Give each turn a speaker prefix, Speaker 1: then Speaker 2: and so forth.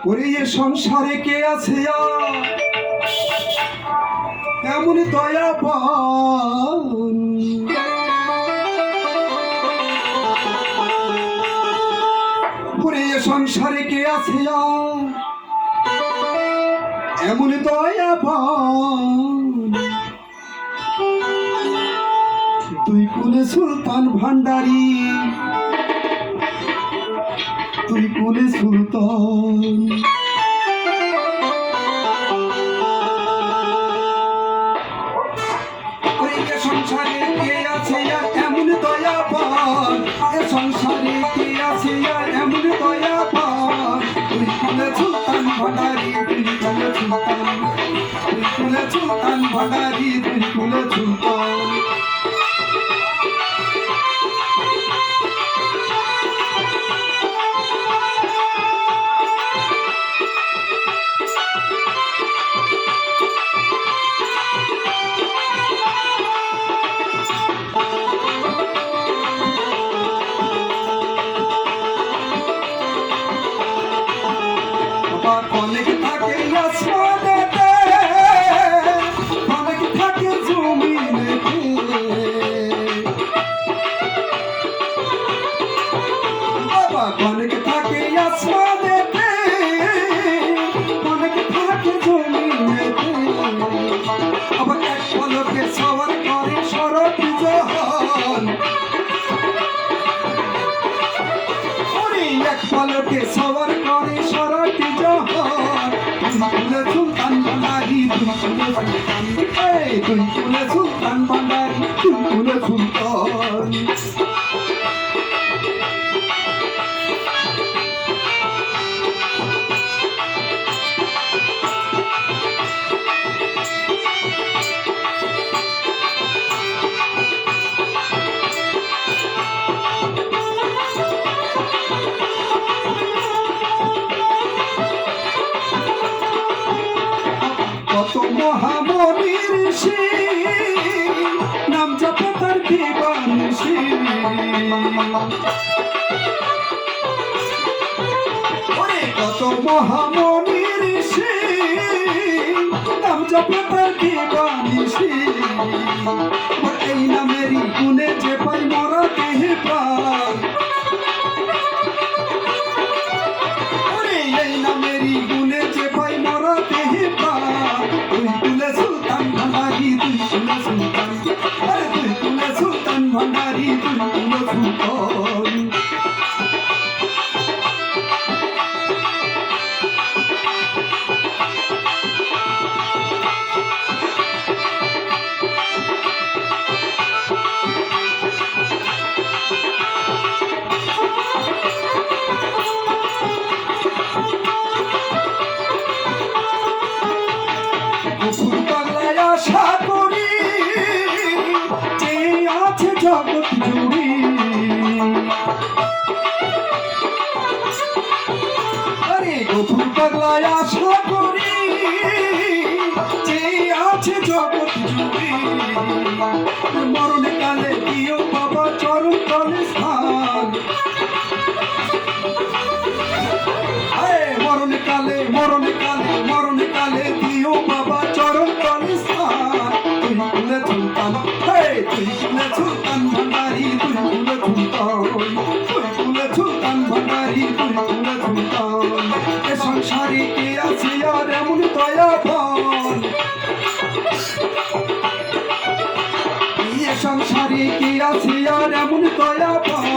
Speaker 1: ওরে এ সংসারে কে আছে এমন দয়াবান? ওরে এ সংসারে কে আছে এমন দয়াবান? তুই কুলে সুলতান ভান্ডারী, তুই কুলে সুলতান। সংসারে কে আছে এমন দয়াবান? এ সংসারে কে আছে এমন দয়াবান? তুই কুলে সুলতান ভান্ডারী, তুই কুলে সুলতান, তুই কুলে সুলতান ভান্ডারী, তুই কুলে সুলতান। অনেক থাকে আসমানেতে, অনেক থাকে জমিনেতে। বাবা অনেক থাকে আসমানেতে, অনেক থাকে জমিনেতে। আবার এক পলকে সবার করে শরৎ জাহান। এক পলকে সবার করে শরৎ জাহান। তুই কুলে সুলতান ভান্ডারী, তুই কুলে সুলতান, তুই কুলে সুলতান ভান্ডারী, তুই কুলে সুলতান। কত মহামণি ঋষি নাম জপে তার দিবানিশি। ওরে কত মহামণি ঋষি নাম জপে তার দিবানিশি। এই নামেরই গুণে যে পাই মরা দেহে প্রাণ। ওরে এই নামেরই গুণে যে পাই মরা দেহে প্রাণ। তুই কুলে সুলতান ভান্ডারী, তুই কুলে সুলতান, আরে তুই কুলে সুলতান ভান্ডারী, তুই কুলে সুলতান। বাংলায় আশা করি যে আছে জগৎ জুড়ে। আরে গফুর বাংলায় আশা করি যে আছে জগৎ জুড়ে। মরণকালে দিও বাবা চরণ তলে স্থান। মরণকালে মরণকালে মরণকালে দিও বাবা চরণ তলে স্থান। তুই কুলে সুলতান, তুই কুলে সুলতান ভান্ডারী, তুই কুলে সুলতান, তুই কুলে সুলতান ভান্ডারী, তুই কুলে সুলতান। এ সংসারে কে আছে আর এমন দয়াবান? এ সংসারে কে আছে আর এমন দয়াবান?